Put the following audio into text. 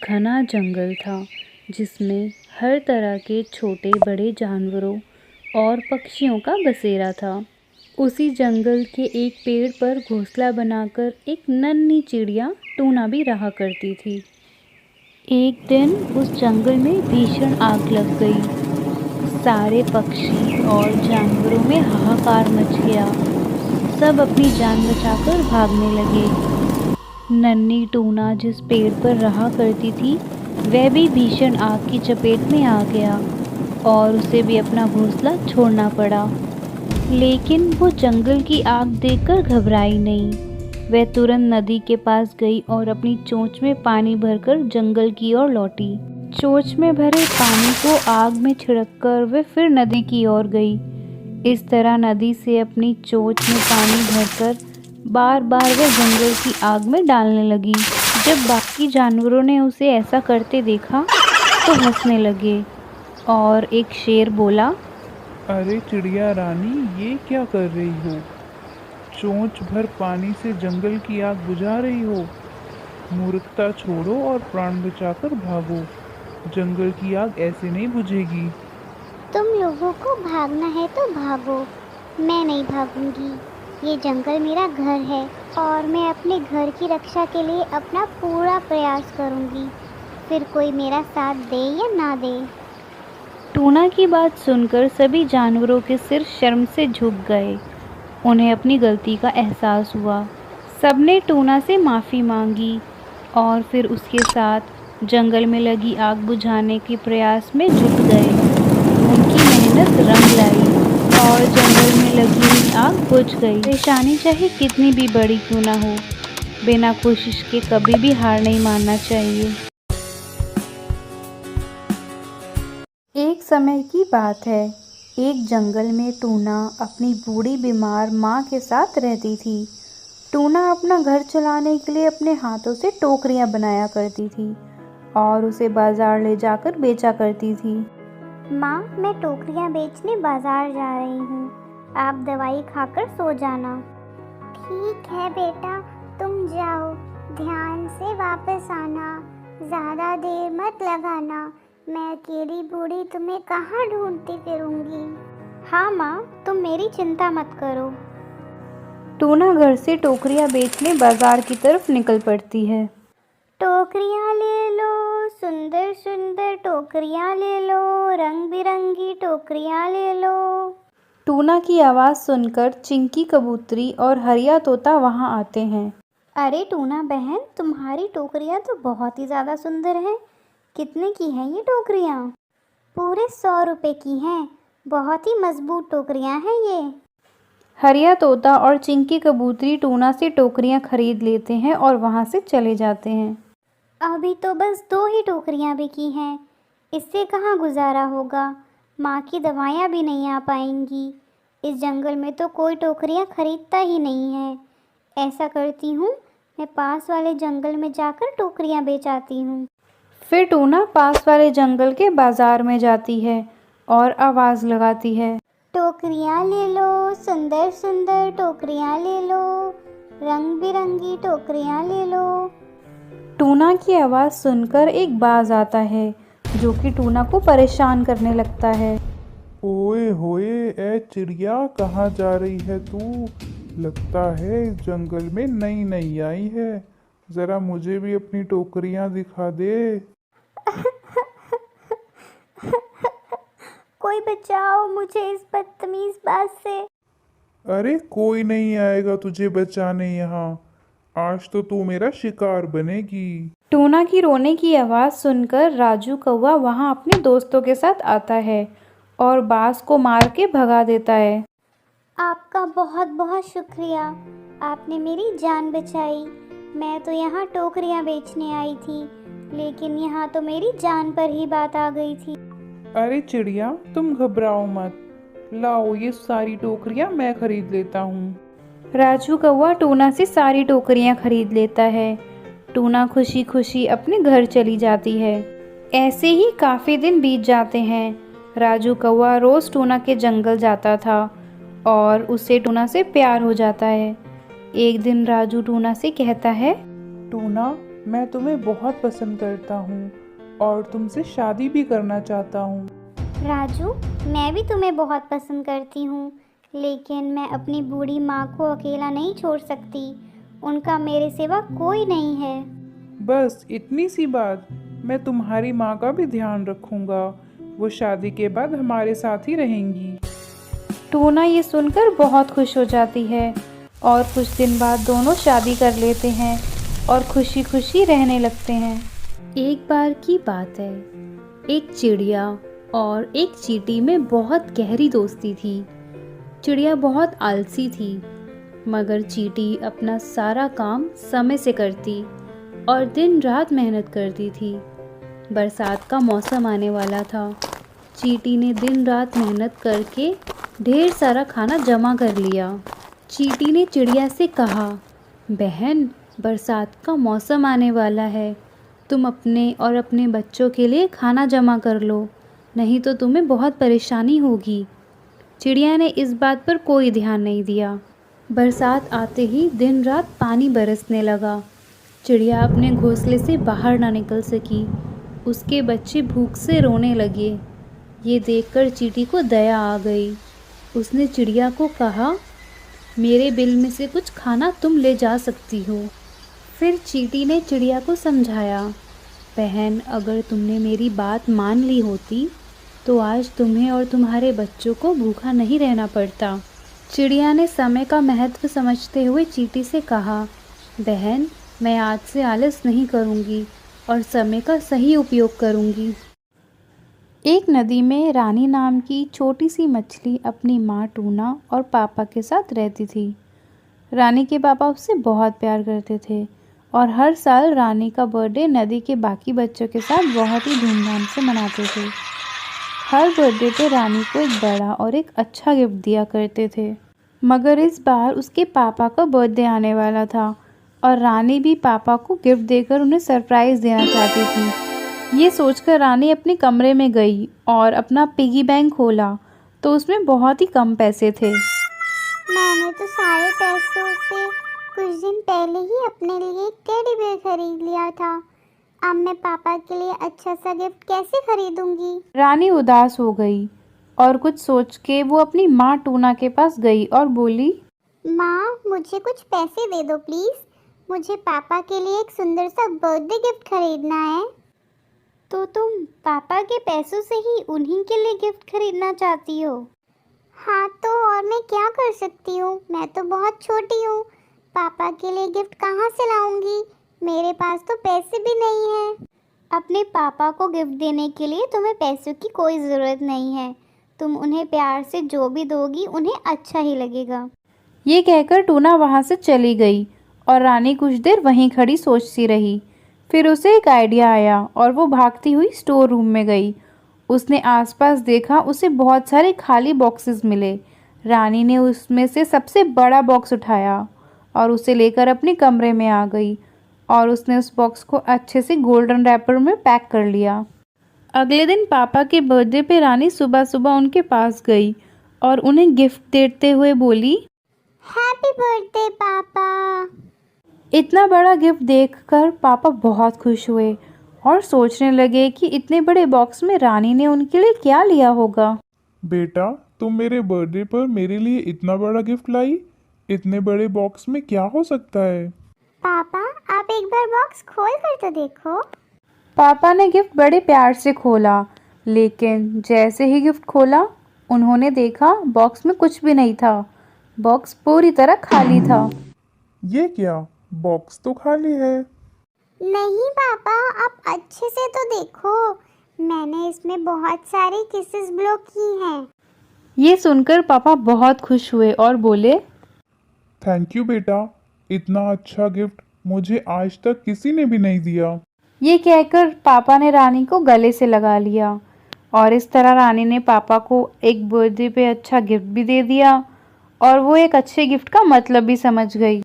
घना जंगल था जिसमें हर तरह के छोटे बड़े जानवरों और पक्षियों का बसेरा था। उसी जंगल के एक पेड़ पर घोंसला बनाकर एक नन्ही चिड़िया टूना भी रहा करती थी। एक दिन उस जंगल में भीषण आग लग गई। सारे पक्षी और जानवरों में हाहाकार मच गया। सब अपनी जान बचाकर भागने लगे। नन्ही टूना जिस पेड़ पर रहा करती थी वह भी भीषण आग की चपेट में आ गया और उसे भी अपना घोंसला छोड़ना पड़ा। लेकिन वो जंगल की आग देखकर घबराई नहीं। वह तुरंत नदी के पास गई और अपनी चोंच में पानी भरकर जंगल की ओर लौटी। चोंच में भरे पानी को आग में छिड़ककर वह फिर नदी की ओर गई। इस तरह नदी से अपनी चोंच में पानी भरकर बार बार वह जंगल की आग में डालने लगी। जब बाकी जानवरों ने उसे ऐसा करते देखा तो हंसने लगे और एक शेर बोला, अरे चिड़िया रानी, ये क्या कर रही हो? चोंच भर पानी से जंगल की आग बुझा रही हो। मूर्खता छोड़ो और प्राण बचाकर भागो। जंगल की आग ऐसे नहीं बुझेगी। तुम लोगों को भागना है तो भागो, मैं नहीं भागूंगी। ये जंगल मेरा घर है और मैं अपने घर की रक्षा के लिए अपना पूरा प्रयास करूंगी, फिर कोई मेरा साथ दे या ना दे। टूना की बात सुनकर सभी जानवरों के सिर शर्म से झुक गए। उन्हें अपनी गलती का एहसास हुआ। सबने टूना से माफ़ी मांगी और फिर उसके साथ जंगल में लगी आग बुझाने के प्रयास में जुट गए। उनकी मेहनत रंग लाई और जंगल में लगी हुई आग बुझ गई। परेशानी चाहे कितनी भी बड़ी क्यों ना हो, बिना कोशिश के कभी भी हार नहीं मानना चाहिए। एक समय की बात है। एक जंगल में टूना अपनी बूढ़ी बीमार माँ के साथ रहती थी। टूना अपना घर चलाने के लिए अपने हाथों से टोकरियाँ बनाया करती थी और उसे बाजार ले जाकर बेचा करती थी। माँ, मैं टोकरियाँ बेचने बाजार जा रही हूँ, आप दवाई खाकर सो जाना। ठीक है बेटा, तुम जाओ, ध्यान से वापस आना, ज़्यादा देर मत लगाना। मैं अकेली बूढ़ी तुम्हें कहाँ ढूंढती फिरूंगी। हाँ माँ, तुम मेरी चिंता मत करो। टूना घर से टोकरियाँ बेचने बाजार की तरफ निकल पड़ती है। टोकरियाँ ले लो, सुंदर सुंदर टोकरियाँ ले लो, रंग बिरंगी टोकरियाँ ले लो। टूना की आवाज़ सुनकर चिंकी कबूतरी और हरिया तोता वहाँ आते हैं। अरे टूना बहन, तुम्हारी टोकरियाँ तो बहुत ही ज़्यादा सुंदर हैं। कितने की हैं ये टोकरियाँ? पूरे 100 रुपए की हैं। बहुत ही मजबूत टोकरियाँ हैं ये। हरिया तोता और चिंकी कबूतरी टूना से टोकरियाँ खरीद लेते हैं और वहाँ से चले जाते हैं। अभी तो बस 2 ही टोकरियाँ बिकी हैं, इससे कहाँ गुजारा होगा। माँ की दवाइयाँ भी नहीं आ पाएंगी। इस जंगल में तो कोई टोकरियाँ खरीदता ही नहीं है। ऐसा करती हूँ, मैं पास वाले जंगल में जाकर टोकरियाँ बेच आती हूँ। फिर टूना पास वाले जंगल के बाजार में जाती है और आवाज़ लगाती है, टोकरियाँ ले लो, सुंदर सुंदर टोकरियाँ ले लो, रंग बिरंगी टोकरियाँ ले लो। टूना की आवाज़ सुनकर एक बाज आता है जो कि टूना को परेशान करने लगता है। ओए होए, ए चिड़िया, कहाँ जा रही है तू? लगता है इस जंगल में नई नई आई है। ज़रा मुझे भी अपनी टोकरियाँ दिखा दे। कोई बचाओ मुझे इस बदतमीज बाज से। अरे कोई नहीं आएगा तुझे बचाने यहाँ। आज तो तू मेरा शिकार बनेगी। टूना की रोने की आवाज़ सुनकर राजू कौवा वहाँ अपने दोस्तों के साथ आता है और बाज को मार के भगा देता है। आपका बहुत बहुत शुक्रिया, आपने मेरी जान बचाई। मैं तो यहाँ टोकरियाँ बेचने आई थी, लेकिन यहाँ तो मेरी जान पर ही बात आ गई थी। अरे चिड़िया, तुम घबराओ मत। लाओ, ये सारी टोकरियाँ मैं खरीद लेता हूँ। राजू कौवा टूना से सारी टोकरियाँ खरीद लेता है। टूना खुशी खुशी अपने घर चली जाती है। ऐसे ही काफ़ी दिन बीत जाते हैं। राजू कौवा रोज़ टूना के जंगल जाता था और उससे टूना से प्यार हो जाता है। एक दिन राजू टूना से कहता है, टूना, मैं तुम्हें बहुत पसंद करता हूँ और तुमसे शादी भी करना चाहता हूँ। राजू, मैं भी तुम्हें बहुत पसंद करती हूँ, लेकिन मैं अपनी बूढ़ी माँ को अकेला नहीं छोड़ सकती। उनका मेरे सिवा कोई नहीं है। बस इतनी सी बात। मैं तुम्हारी माँ का भी ध्यान रखूँगा। वो शादी के बाद हमारे साथ ही रहेंगी। टूना ये सुनकर बहुत खुश हो जाती है और कुछ दिन बाद दोनों शादी कर लेते हैं और खुशी खुशी रहने लगते हैं। एक बार की बात है, एक चिड़िया और एक चींटी में बहुत गहरी दोस्ती थी। चिड़िया बहुत आलसी थी, मगर चींटी अपना सारा काम समय से करती और दिन रात मेहनत करती थी। बरसात का मौसम आने वाला था। चींटी ने दिन रात मेहनत करके ढेर सारा खाना जमा कर लिया। चींटी ने चिड़िया से कहा, बहन, बरसात का मौसम आने वाला है, तुम अपने और अपने बच्चों के लिए खाना जमा कर लो, नहीं तो तुम्हें बहुत परेशानी होगी। चिड़िया ने इस बात पर कोई ध्यान नहीं दिया। बरसात आते ही दिन रात पानी बरसने लगा। चिड़िया अपने घोंसले से बाहर ना निकल सकी। उसके बच्चे भूख से रोने लगे। ये देखकर चींटी को दया आ गई। उसने चिड़िया को कहा, मेरे बिल में से कुछ खाना तुम ले जा सकती हो। फिर चींटी ने चिड़िया को समझाया, बहन, अगर तुमने मेरी बात मान ली होती तो आज तुम्हें और तुम्हारे बच्चों को भूखा नहीं रहना पड़ता। चिड़िया ने समय का महत्व समझते हुए चींटी से कहा, बहन, मैं आज से आलस नहीं करूँगी और समय का सही उपयोग करूँगी। एक नदी में रानी नाम की छोटी सी मछली अपनी माँ टूना और पापा के साथ रहती थी। रानी के पापा उससे बहुत प्यार करते थे और हर साल रानी का बर्थडे नदी के बाकी बच्चों के साथ बहुत ही धूमधाम से मनाते थे। हर बर्थडे पे रानी को एक बड़ा और एक अच्छा गिफ्ट दिया करते थे, मगर इस बार उसके पापा का बर्थडे आने वाला था और रानी भी पापा को गिफ्ट देकर उन्हें सरप्राइज़ देना चाहती थी। ये सोचकर रानी अपने कमरे में गई और अपना पिगी बैंक खोला तो उसमें बहुत ही कम पैसे थे। मैंने तो सारे पैसों से कुछ दिन पहले ही अपने लिए एक टेडी बेयर खरीद लिया था। अब मैं पापा के लिए अच्छा सा गिफ्ट कैसे खरीदूंगी? रानी उदास हो गई और कुछ सोच के वो अपनी माँ टूना के पास गई और बोली, माँ, मुझे कुछ पैसे दे दो प्लीज़। मुझे पापा के लिए एक सुंदर सा बर्थडे गिफ्ट खरीदना है। तो तुम पापा के पैसों से ही उन्हीं के लिए गिफ्ट खरीदना चाहती हो? हाँ, तो और मैं क्या कर सकती हूँ? मैं तो बहुत छोटी हूँ। पापा के लिए गिफ्ट कहाँ से लाऊंगी? मेरे पास तो पैसे भी नहीं हैं। अपने पापा को गिफ्ट देने के लिए तुम्हें पैसों की कोई ज़रूरत नहीं है। तुम उन्हें प्यार से जो भी दोगी उन्हें अच्छा ही लगेगा। ये कहकर टूना वहाँ से चली गई और रानी कुछ देर वहीं खड़ी सोचती रही। फिर उसे एक आइडिया आया और वो भागती हुई स्टोर रूम में गई। उसने आसपास देखा, उसे बहुत सारे खाली बॉक्सेस मिले। रानी ने उसमें से सबसे बड़ा बॉक्स उठाया और उसे लेकर अपने कमरे में आ गई और उसने उस बॉक्स को अच्छे से गोल्डन रैपर में पैक कर लिया। अगले दिन पापा के बर्थडे पे रानी सुबह सुबह उनके पास गई और उन्हें गिफ्ट देते हुए बोली, हैप्पी बर्थडे पापा। इतना बड़ा गिफ्ट देखकर पापा बहुत खुश हुए और सोचने लगे कि इतने बड़े बॉक्स में रानी ने उनके लिए क्या लिया होगा। बेटा, तुम मेरे बर्थडे पर मेरे लिए इतना बड़ा गिफ्ट लाई? इतने बड़े बॉक्स में क्या हो सकता है? पापा, आप एक बार बॉक्स खोल कर तो देखो। पापा ने गिफ्ट बड़े प्यार से खोला, लेकिन जैसे ही गिफ्ट खोला उन्होंने देखा बॉक्स में कुछ भी नहीं था। बॉक्स पूरी तरह खाली था। ये क्या? बॉक्स तो खाली है। नहीं पापा, आप अच्छे से तो देखो। मैंने इसमें बहुत सारी किसेस ब्लो की हैं। ये सुनकर पापा बहुत खुश हुए और बोले, थैंक यू बेटा, इतना अच्छा गिफ्ट मुझे आज तक किसी ने भी नहीं दिया। ये कहकर पापा ने रानी को गले से लगा लिया और इस तरह रानी ने पापा को एक बर्थडे पे अच्छा गिफ्ट भी दे दिया और वो एक अच्छे गिफ्ट का मतलब भी समझ गई।